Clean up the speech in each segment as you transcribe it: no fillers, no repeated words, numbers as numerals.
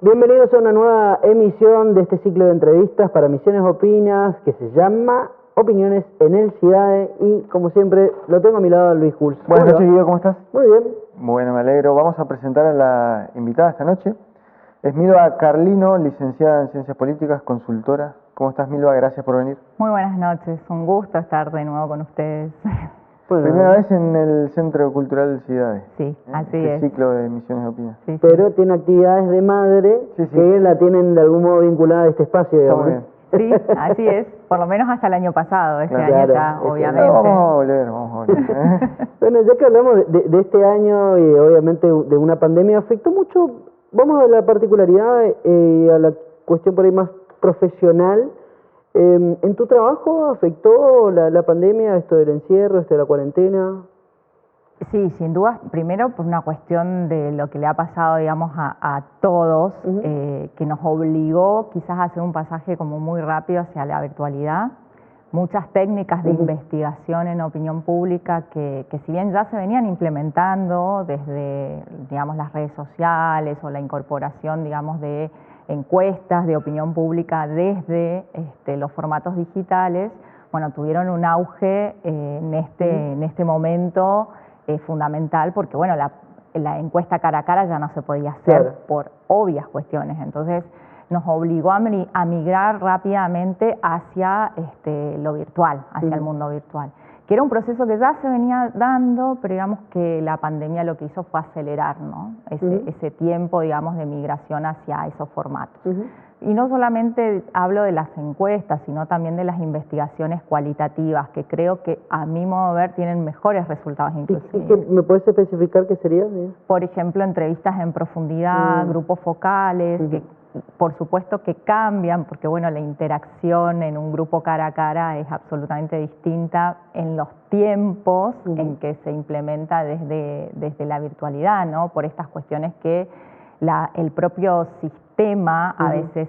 Bienvenidos a una nueva emisión de este ciclo de entrevistas para Misiones Opinas que se llama Opiniones en el CIDADE y como siempre lo tengo a mi lado a Luis Hulz. Buenas noches, Guido, ¿cómo estás? Muy bien. Bueno, me alegro. Vamos a presentar a la invitada esta noche. Es Milva Carlino, licenciada en Ciencias Políticas, consultora. ¿Cómo estás, Milva? Gracias por venir. Muy buenas noches, un gusto estar de nuevo con ustedes. Bueno, Primera vez en el Centro Cultural del CIDADE. Sí, así este es. ciclo de Misiones Opinas. Sí, pero tiene actividades de madre Sí. que la tienen de algún modo vinculada a este espacio. Está Digamos. muy bien. sí, así es, por lo menos hasta el año pasado, este Claro. año ya, Claro, obviamente. No, vamos a volver. Bueno, ya que hablamos de este año y obviamente de una pandemia, afectó mucho, vamos a la particularidad y a la cuestión por ahí más profesional. ¿En tu trabajo afectó la pandemia, esto del encierro, esto de la cuarentena? Sí, sin duda, primero por una cuestión de lo que le ha pasado, digamos, a todos, que nos obligó quizás a hacer un pasaje como muy rápido hacia la virtualidad. Muchas técnicas de investigación en opinión pública que si bien ya se venían implementando desde, digamos, las redes sociales o la incorporación, digamos, de encuestas de opinión pública desde los formatos digitales, bueno, tuvieron un auge en este momento fundamental porque, bueno, la encuesta cara a cara ya no se podía hacer Claro. por obvias cuestiones. Entonces, nos obligó a migrar rápidamente hacia lo virtual, hacia el mundo virtual, que era un proceso que ya se venía dando, pero digamos que la pandemia lo que hizo fue acelerar, ¿no? Ese tiempo, digamos, de migración hacia esos formatos. Y no solamente hablo de las encuestas, sino también de las investigaciones cualitativas, que creo que a mi modo de ver tienen mejores resultados inclusive. ¿Y qué me puedes especificar qué sería? Por ejemplo, entrevistas en profundidad, grupos focales, que por supuesto que cambian, porque bueno, la interacción en un grupo cara a cara es absolutamente distinta en los tiempos en que se implementa desde la virtualidad, ¿no? Por estas cuestiones que el propio sistema a veces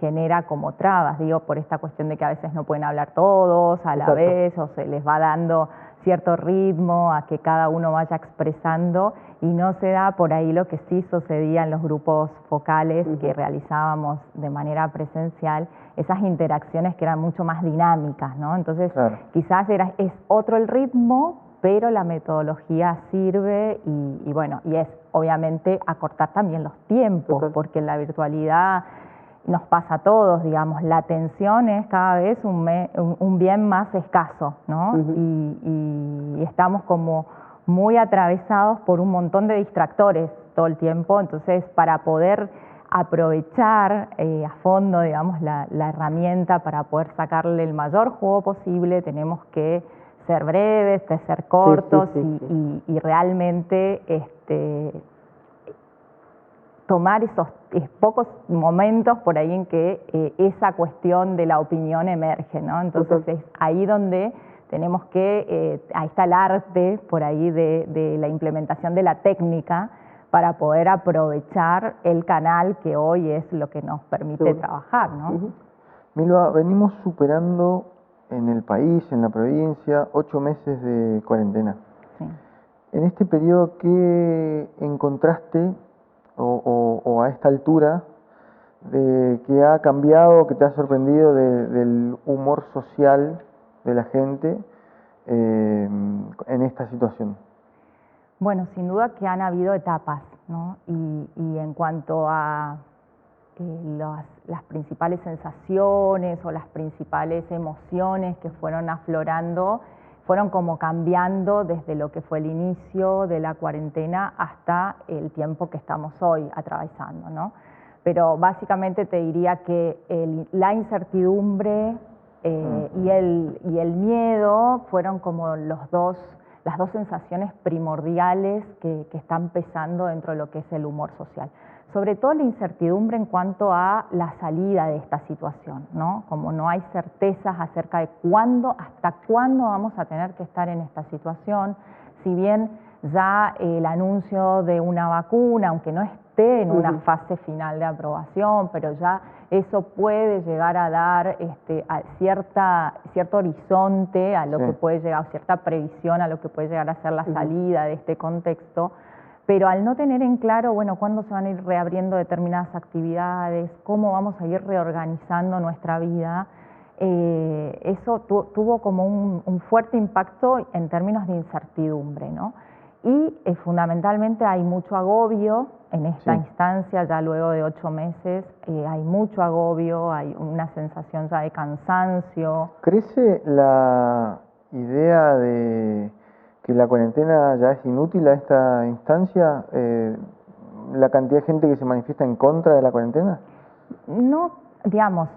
genera como trabas, digo, por esta cuestión de que a veces no pueden hablar todos a la vez, o se les va dando cierto ritmo a que cada uno vaya expresando, y no se da por ahí lo que sí sucedía en los grupos focales que realizábamos de manera presencial, esas interacciones que eran mucho más dinámicas, ¿no? Entonces, quizás es otro el ritmo, pero la metodología sirve y bueno, y es obviamente acortar también los tiempos, porque en la virtualidad nos pasa a todos, digamos, la atención es cada vez un bien más escaso, ¿no? Y estamos como muy atravesados por un montón de distractores todo el tiempo, entonces para poder aprovechar a fondo, digamos, la herramienta para poder sacarle el mayor jugo posible, tenemos que ser breves, ser cortos y realmente tomar esos pocos momentos por ahí en que esa cuestión de la opinión emerge, ¿no? Entonces es ahí donde tenemos que, ahí está el arte por ahí de la implementación de la técnica para poder aprovechar el canal que hoy es lo que nos permite trabajar, ¿no? Milva, venimos superando en el país, en la provincia, 8 meses de cuarentena. Sí. En este periodo, ¿qué encontraste o a esta altura de que ha cambiado, que te ha sorprendido del humor social de la gente en esta situación? Bueno, sin duda que han habido etapas, ¿no? Y en cuanto a las principales sensaciones o las principales emociones que fueron aflorando, fueron como cambiando desde lo que fue el inicio de la cuarentena hasta el tiempo que estamos hoy atravesando, ¿no? Pero básicamente te diría que la incertidumbre y el miedo fueron como las dos sensaciones primordiales que están pesando dentro de lo que es el humor social. Sobre todo la incertidumbre en cuanto a la salida de esta situación, ¿no? Como no hay certezas acerca de hasta cuándo vamos a tener que estar en esta situación, si bien ya el anuncio de una vacuna, aunque no esté en una fase final de aprobación, pero ya eso puede llegar a dar a cierto horizonte a lo que puede llegar, cierta previsión a lo que puede llegar a ser la salida de este contexto, pero al no tener en claro, bueno, cuándo se van a ir reabriendo determinadas actividades, cómo vamos a ir reorganizando nuestra vida, eso tuvo como un fuerte impacto en términos de incertidumbre, ¿no? Y fundamentalmente hay mucho agobio en esta instancia, ya luego de 8 meses, hay mucho agobio, hay una sensación ya de cansancio. ¿Crece la idea de que la cuarentena ya es inútil a esta instancia? ¿La cantidad de gente que se manifiesta en contra de la cuarentena? No, digamos,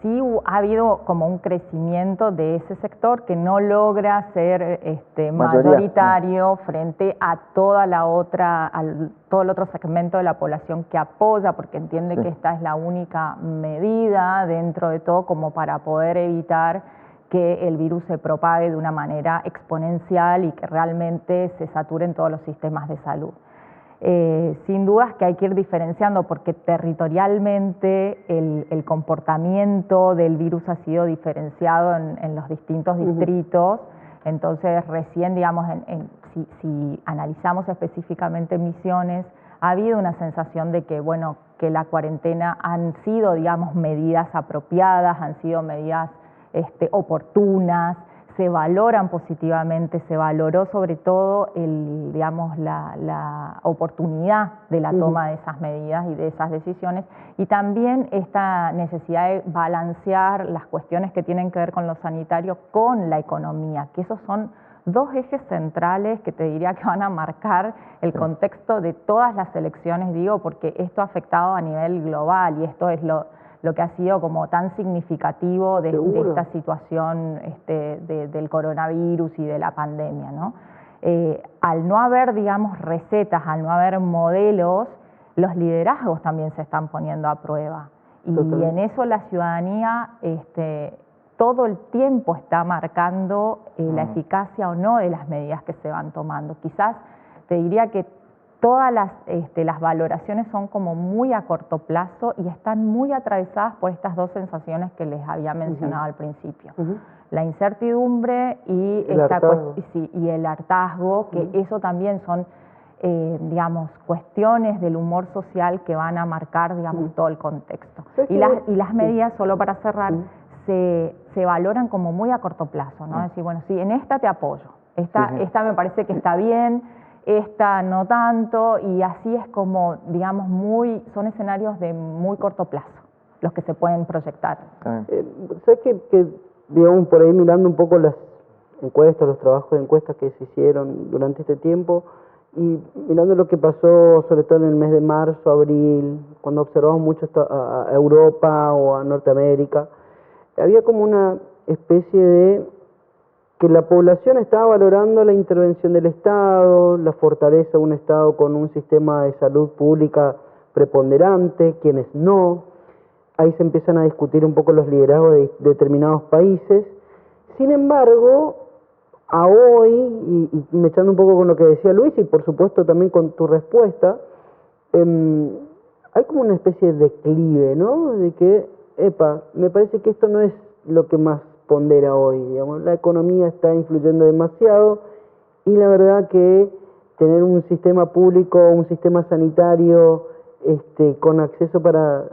sí ha habido como un crecimiento de ese sector que no logra ser mayoritario frente a toda la otra, todo el otro segmento de la población que apoya, porque entiende que esta es la única medida dentro de todo como para poder evitar que el virus se propague de una manera exponencial y que realmente se saturen todos los sistemas de salud. Sin dudas que hay que ir diferenciando porque territorialmente el comportamiento del virus ha sido diferenciado en los distintos distritos, entonces recién, digamos, si analizamos específicamente Misiones, ha habido una sensación de que, bueno, que la cuarentena han sido, digamos, medidas apropiadas, han sido medidas oportunas, se valoran positivamente, se valoró sobre todo la oportunidad de la toma de esas medidas y de esas decisiones, y también esta necesidad de balancear las cuestiones que tienen que ver con lo sanitario con la economía, que esos son dos ejes centrales que te diría que van a marcar el contexto de todas las elecciones, digo, porque esto ha afectado a nivel global y esto es lo que ha sido como tan significativo de esta situación del coronavirus y de la pandemia, ¿no? Al no haber, digamos, recetas, al no haber modelos, los liderazgos también se están poniendo a prueba. Y en eso la ciudadanía todo el tiempo está marcando la eficacia o no de las medidas que se van tomando. Quizás te diría que todas las valoraciones son como muy a corto plazo y están muy atravesadas por estas dos sensaciones que les había mencionado al principio. La incertidumbre y el hartazgo, que eso también son, digamos, cuestiones del humor social que van a marcar, digamos, todo el contexto. Y las medidas, solo para cerrar, se valoran como muy a corto plazo, ¿no? Decir, bueno, sí, en esta te apoyo, esta me parece que está bien, esta no tanto, y así es como, digamos, son escenarios de muy corto plazo los que se pueden proyectar. ¿Sabes que digamos, por ahí mirando un poco las encuestas, los trabajos de encuestas que se hicieron durante este tiempo, y mirando lo que pasó sobre todo en el mes de marzo, abril, cuando observamos mucho a Europa o a Norteamérica, había como una especie de que la población estaba valorando la intervención del Estado, la fortaleza de un Estado con un sistema de salud pública preponderante, quienes no. Ahí se empiezan a discutir un poco los liderazgos de determinados países. Sin embargo, a hoy, y me echando un poco con lo que decía Luis, y por supuesto también con tu respuesta, hay como una especie de declive, ¿no? De que, me parece que esto no es lo que más pondera hoy, digamos, la economía está influyendo demasiado y la verdad que tener un sistema público, un sistema sanitario con acceso para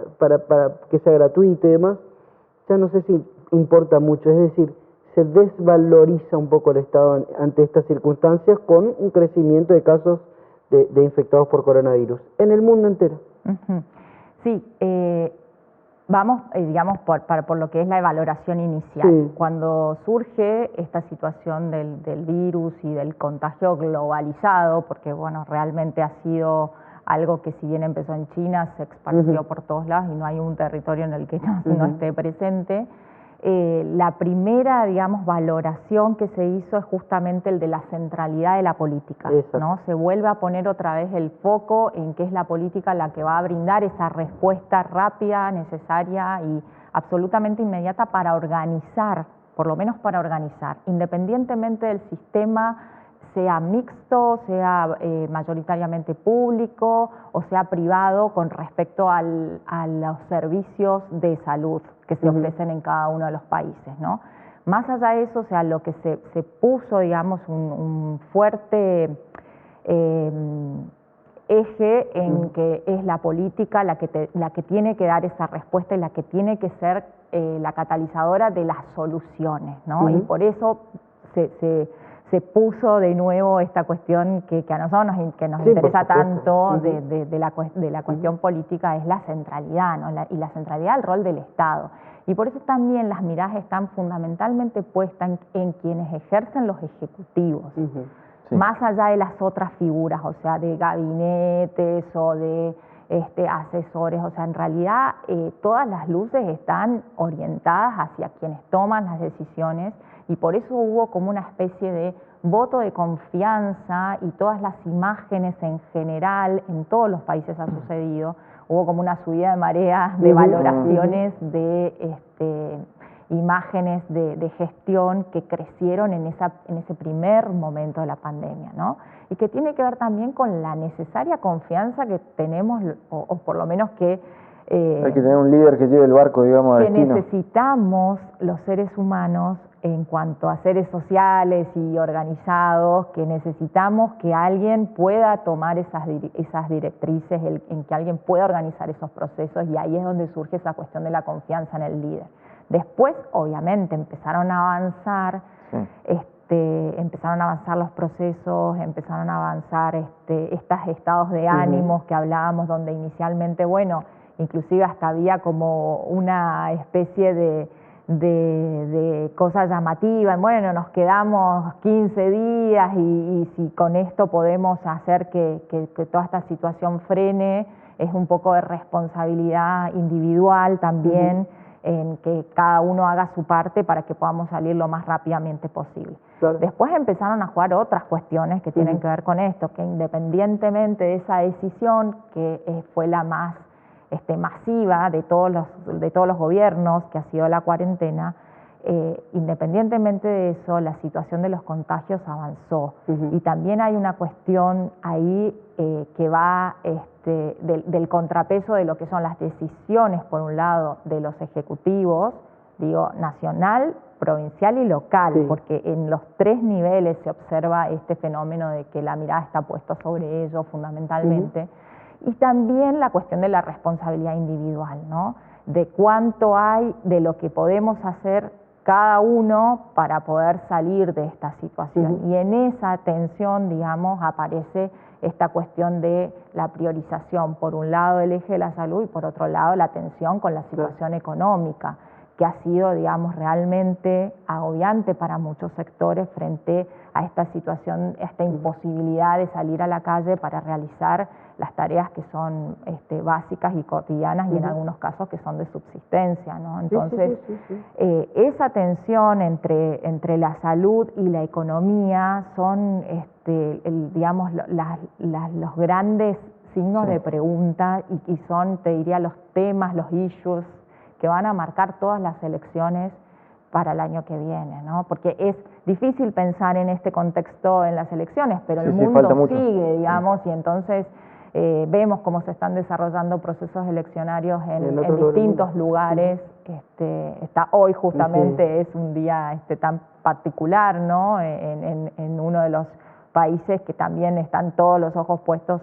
que sea gratuito y demás, ya no sé si importa mucho, es decir, se desvaloriza un poco el Estado ante estas circunstancias con un crecimiento de casos de infectados por coronavirus en el mundo entero. Sí, vamos, digamos, por lo que es la valoración inicial. Cuando surge esta situación del virus y del contagio globalizado, porque bueno, realmente ha sido algo que si bien empezó en China, se esparció por todos lados y no hay un territorio en el que no esté presente, la primera, digamos, valoración que se hizo es justamente el de la centralidad de la política, ¿no? Se vuelve a poner otra vez el foco en que es la política la que va a brindar esa respuesta rápida, necesaria y absolutamente inmediata para organizar, por lo menos para organizar, independientemente del sistema, sea mixto, sea mayoritariamente público o sea privado con respecto a los servicios de salud que se ofrecen en cada uno de los países, ¿no? Más allá de eso, o sea, lo que se puso, digamos, un fuerte eje en que es la política la que tiene que dar esa respuesta y la que tiene que ser la catalizadora de las soluciones, ¿no? Y por eso se puso de nuevo esta cuestión que a nosotros nos interesa tanto de la cuestión política, es la centralidad, ¿no? Y la centralidad del rol del Estado. Y por eso también las miradas están fundamentalmente puestas en quienes ejercen los ejecutivos, más allá de las otras figuras, o sea, de gabinetes o de asesores. O sea, en realidad todas las luces están orientadas hacia quienes toman las decisiones, y por eso hubo como una especie de voto de confianza, y todas las imágenes en general, en todos los países ha sucedido, hubo como una subida de marea de valoraciones de imágenes de gestión que crecieron en ese primer momento de la pandemia, ¿no? Y que tiene que ver también con la necesaria confianza que tenemos, o por lo menos que hay que tener un líder que lleve el barco, digamos, a destino. Que necesitamos los seres humanos en cuanto a seres sociales y organizados, que necesitamos que alguien pueda tomar esas directrices, en que alguien pueda organizar esos procesos, y ahí es donde surge esa cuestión de la confianza en el líder. Después, obviamente, empezaron a avanzar, empezaron a avanzar los procesos, empezaron a avanzar estos estados de ánimos que hablábamos, donde inicialmente, bueno, inclusive hasta había como una especie de cosa llamativa, bueno, nos quedamos 15 días y si con esto podemos hacer que toda esta situación frene, es un poco de responsabilidad individual también, en que cada uno haga su parte para que podamos salir lo más rápidamente posible. Claro. Después empezaron a jugar otras cuestiones que tienen que ver con esto, que independientemente de esa decisión, que fue la más masiva de todos los gobiernos, que ha sido la cuarentena, independientemente de eso, la situación de los contagios avanzó. Y también hay una cuestión ahí que va del contrapeso de lo que son las decisiones, por un lado, de los ejecutivos, digo, nacional, provincial y local, porque en los tres niveles se observa este fenómeno de que la mirada está puesta sobre ellos fundamentalmente. Y también la cuestión de la responsabilidad individual, ¿no? De cuánto hay de lo que podemos hacer cada uno para poder salir de esta situación. Y en esa tensión, digamos, aparece esta cuestión de la priorización, por un lado el eje de la salud y por otro lado la tensión con la situación económica, que ha sido, digamos, realmente agobiante para muchos sectores frente a esta situación, a esta imposibilidad de salir a la calle para realizar las tareas que son básicas y cotidianas, y en algunos casos que son de subsistencia, ¿no? Entonces, esa tensión entre la salud y la economía son, digamos, los grandes signos de pregunta, y son, te diría, los temas, los issues que van a marcar todas las elecciones para el año que viene, ¿no? Porque es difícil pensar en este contexto en las elecciones, pero el mundo sigue, digamos, y entonces vemos cómo se están desarrollando procesos eleccionarios en distintos lugares. Hoy justamente es un día tan particular, ¿no? En uno de los países que también están todos los ojos puestos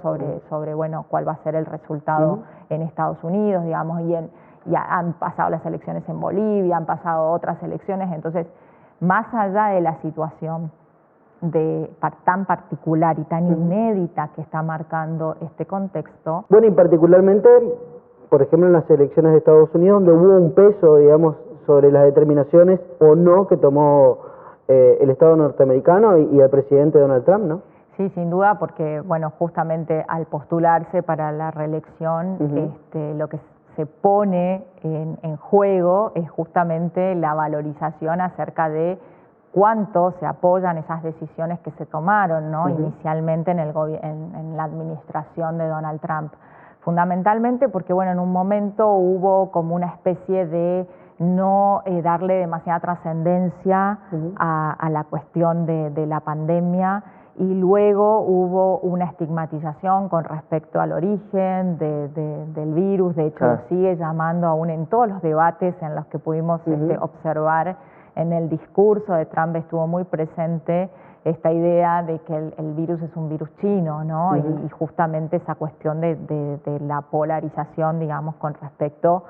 sobre bueno, cuál va a ser el resultado en Estados Unidos, digamos, ya han pasado las elecciones en Bolivia, han pasado otras elecciones. Entonces, más allá de la situación tan particular y tan inédita que está marcando este contexto. Bueno, y particularmente, por ejemplo, en las elecciones de Estados Unidos, donde hubo un peso, digamos, sobre las determinaciones o no que tomó el Estado norteamericano y el presidente Donald Trump, ¿no? Sí, sin duda, porque, bueno, justamente al postularse para la reelección, lo que se pone en juego es justamente la valorización acerca de cuánto se apoyan esas decisiones que se tomaron, ¿no? Inicialmente en la administración de Donald Trump. Fundamentalmente porque, bueno, en un momento hubo como una especie de no darle demasiada trascendencia a la cuestión de la pandemia, y luego hubo una estigmatización con respecto al origen del virus. De hecho, lo sigue llamando aún en todos los debates en los que pudimos observar. En el discurso de Trump estuvo muy presente esta idea de que el virus es un virus chino, ¿no? Y justamente esa cuestión de la polarización, digamos, con respecto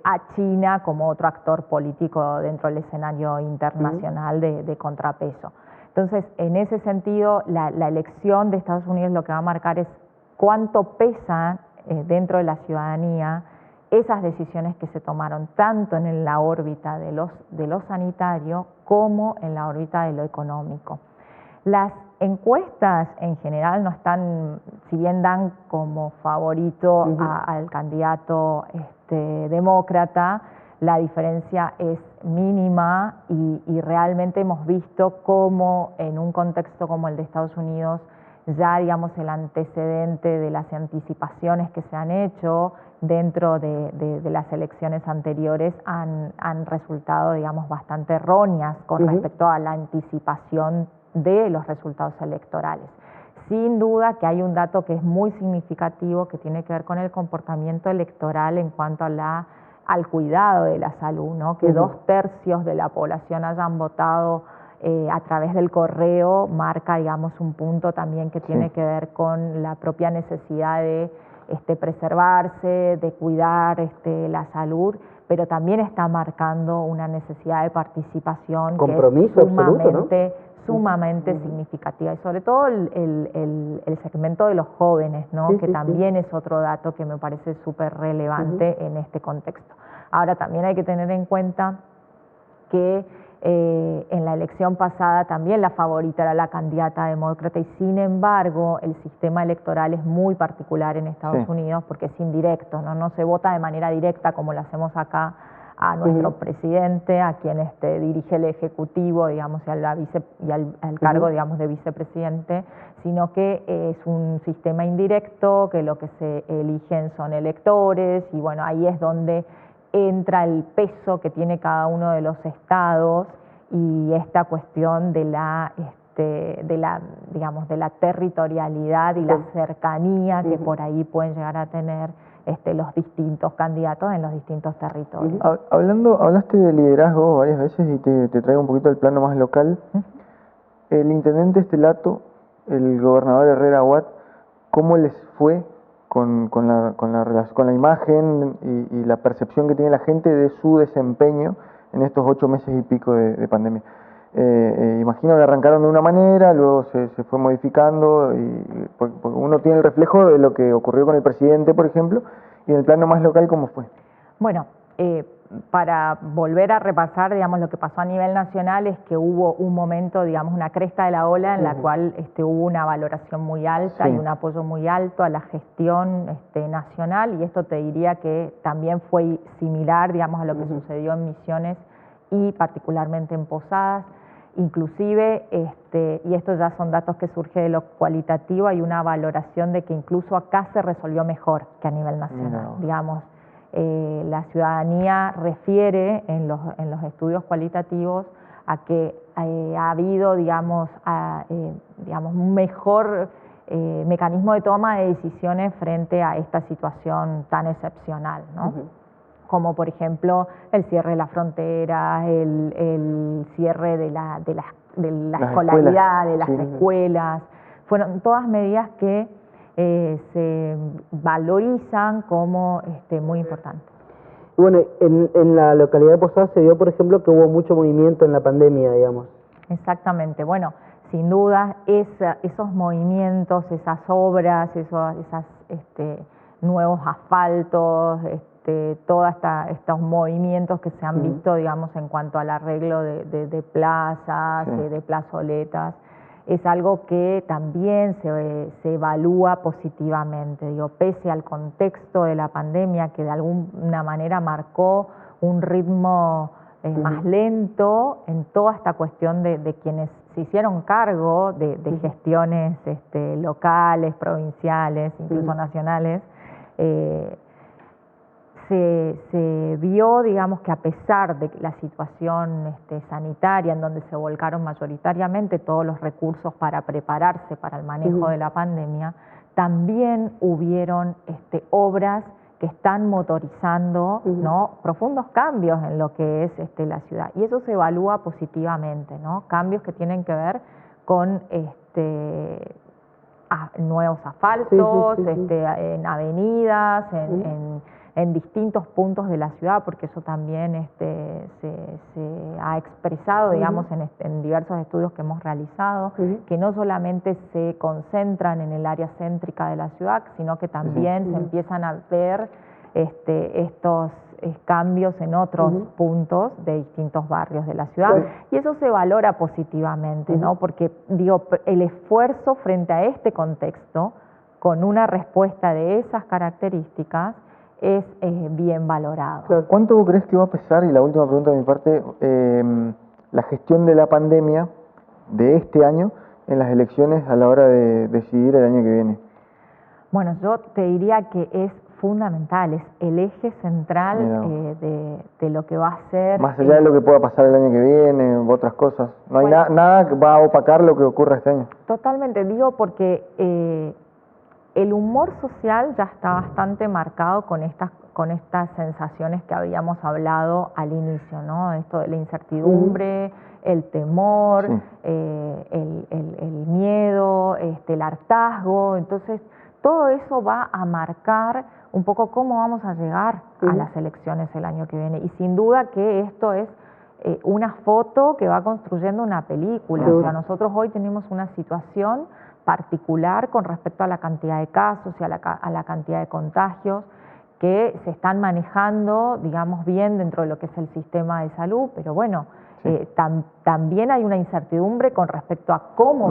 a China como otro actor político dentro del escenario internacional de contrapeso. Entonces, en ese sentido, la elección de Estados Unidos lo que va a marcar es cuánto pesa dentro de la ciudadanía esas decisiones que se tomaron tanto en la órbita de lo sanitario como en la órbita de lo económico. Las encuestas en general no están, si bien dan como favorito al candidato demócrata, la diferencia es mínima y realmente hemos visto cómo en un contexto como el de Estados Unidos ya, digamos, el antecedente de las anticipaciones que se han hecho dentro de las elecciones anteriores han resultado, digamos, bastante erróneas con respecto a la anticipación de los resultados electorales. Sin duda que hay un dato que es muy significativo que tiene que ver con el comportamiento electoral en cuanto al cuidado de la salud, ¿no? Que 2/3 de la población hayan votado a través del correo marca, digamos, un punto también que tiene que ver con la propia necesidad de preservarse, de cuidar la salud, pero también está marcando una necesidad de participación compromiso que es sumamente, absoluto, ¿no? sumamente significativa, y sobre todo el segmento de los jóvenes, ¿no? Que también es otro dato que me parece súper relevante en este contexto. Ahora, también hay que tener en cuenta que en la elección pasada también la favorita era la candidata demócrata y sin embargo el sistema electoral es muy particular en Estados Unidos porque es indirecto, ¿no? No se vota de manera directa como lo hacemos acá a nuestro presidente, a quien dirige el ejecutivo, digamos, y al cargo, digamos, de vicepresidente, sino que es un sistema indirecto, que lo que se eligen son electores y bueno, ahí es donde entra el peso que tiene cada uno de los estados y esta cuestión de la digamos, de la territorialidad y la cercanía que por ahí pueden llegar a tener los distintos candidatos en los distintos territorios. Hablaste de liderazgo varias veces y te traigo un poquito al plano más local. El intendente Estelato, el gobernador Herrera Watt, ¿cómo les fue con la imagen y la percepción que tiene la gente de su desempeño en estos 8 meses y pico de pandemia? Imagino que arrancaron de una manera, luego se fue modificando, porque uno tiene el reflejo de lo que ocurrió con el presidente, por ejemplo, y en el plano más local, ¿cómo fue? Bueno, para volver a repasar, digamos, lo que pasó a nivel nacional es que hubo un momento, digamos, una cresta de la ola en la cual hubo una valoración muy alta y un apoyo muy alto a la gestión nacional, y esto te diría que también fue similar, digamos, a lo que sucedió en Misiones y particularmente en Posadas. Inclusive, y estos ya son datos que surgen de lo cualitativo, hay una valoración de que incluso acá se resolvió mejor que a nivel nacional, digamos. La ciudadanía refiere en los estudios cualitativos a que ha habido, digamos, un mejor mecanismo de toma de decisiones frente a esta situación tan excepcional, ¿no? Como por ejemplo el cierre de las fronteras, el cierre de la escolaridad, de las escuelas. Fueron todas medidas que se valorizan como muy importantes. Bueno, en la localidad de Posadas se vio, por ejemplo, que hubo mucho movimiento en la pandemia, digamos. Exactamente. Bueno, sin duda, esos movimientos, esas obras, esos nuevos asfaltos, todos estos movimientos que se han visto, digamos, en cuanto al arreglo de plazas, de plazoletas, es algo que también se evalúa positivamente, digo, pese al contexto de la pandemia que de alguna manera marcó un ritmo más lento en toda esta cuestión de quienes se hicieron cargo de gestiones locales, provinciales, incluso nacionales. Se vio, digamos, que a pesar de la situación sanitaria en donde se volcaron mayoritariamente todos los recursos para prepararse para el manejo de la pandemia, también hubieron obras que están motorizando, ¿no?, profundos cambios en lo que es la ciudad. Y eso se evalúa positivamente, ¿no? Cambios que tienen que ver con nuevos asfaltos, en avenidas, en distintos puntos de la ciudad, porque eso también se ha expresado, digamos, en diversos estudios que hemos realizado, que no solamente se concentran en el área céntrica de la ciudad, sino que también se empiezan a ver estos cambios en otros puntos de distintos barrios de la ciudad, y eso se valora positivamente, ¿no? Porque, digo, el esfuerzo frente a este contexto, con una respuesta de esas características, es bien valorado. Claro. ¿Cuánto vos crees que va a pesar, y la última pregunta de mi parte, la gestión de la pandemia de este año en las elecciones a la hora de decidir el año que viene? Bueno, yo te diría que es fundamental, es el eje central de lo que va a ser... Más allá de lo que pueda pasar el año que viene, u otras cosas. No hay nada que va a opacar lo que ocurra este año. Totalmente, digo porque el humor social ya está bastante marcado con estas sensaciones que habíamos hablado al inicio, ¿no? Esto de la incertidumbre, el temor, el miedo, el hartazgo. Entonces, todo eso va a marcar un poco cómo vamos a llegar a las elecciones el año que viene. Y sin duda que esto es una foto que va construyendo una película. O sea, nosotros hoy tenemos una situación particular con respecto a la cantidad de casos y a la cantidad de contagios que se están manejando, digamos, bien dentro de lo que es el sistema de salud, pero bueno, también hay una incertidumbre con respecto a cómo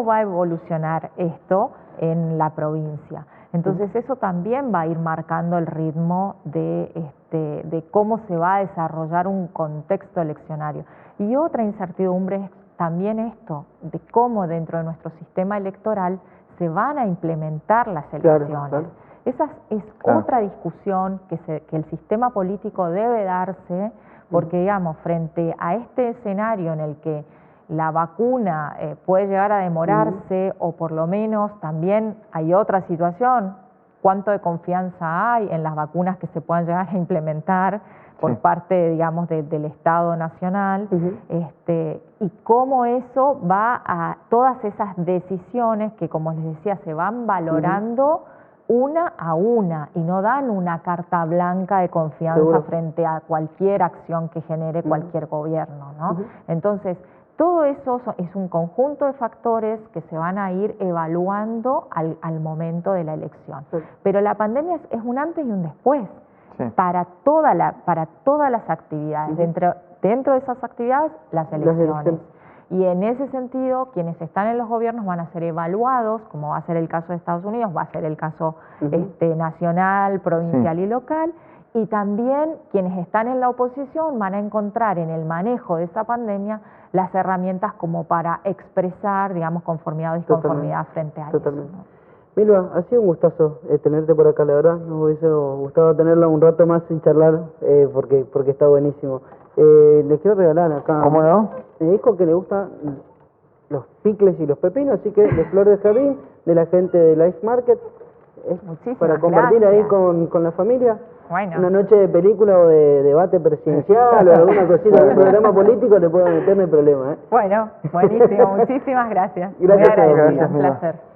va a evolucionar esto en la provincia. Entonces eso también va a ir marcando el ritmo de cómo se va a desarrollar un contexto eleccionario. Y otra incertidumbre es también esto, de cómo dentro de nuestro sistema electoral se van a implementar las elecciones. Esa es otra discusión que el sistema político debe darse, porque digamos, frente a este escenario en el que la vacuna puede llegar a demorarse, o por lo menos también hay otra situación, cuánto de confianza hay en las vacunas que se puedan llegar a implementar por parte, digamos, del Estado Nacional, y cómo eso va a todas esas decisiones que, como les decía, se van valorando una a una y no dan una carta blanca de confianza frente a cualquier acción que genere cualquier gobierno, ¿no? Entonces, todo eso es un conjunto de factores que se van a ir evaluando al momento de la elección. Pero la pandemia es un antes y un después para todas las actividades. Dentro de esas actividades, las elecciones. Y en ese sentido, quienes están en los gobiernos van a ser evaluados, como va a ser el caso de Estados Unidos, va a ser el caso nacional, provincial y local, y también quienes están en la oposición van a encontrar en el manejo de esa pandemia las herramientas como para expresar, digamos, conformidad o disconformidad frente a eso, ¿no? Milva, ha sido un gustazo tenerte por acá, la verdad. Nos hubiese gustado tenerla un rato más sin charlar, porque está buenísimo. Les quiero regalar acá. ¿Cómo no? Me dijo que le gustan los picles y los pepinos, así que de Flor de Jardín, de la gente de Life Market, para compartir ahí con la familia. Bueno. Una noche de película o de debate presidencial o alguna cosita, algún programa político le puedo meter, no hay problema. Bueno, buenísimo, muchísimas gracias. Gracias, un placer.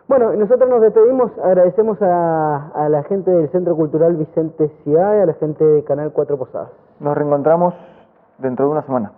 Bueno, nosotros nos despedimos, agradecemos a la gente del Centro Cultural Vicente Ciudad y a la gente de Canal 4 Posadas. Nos reencontramos dentro de una semana.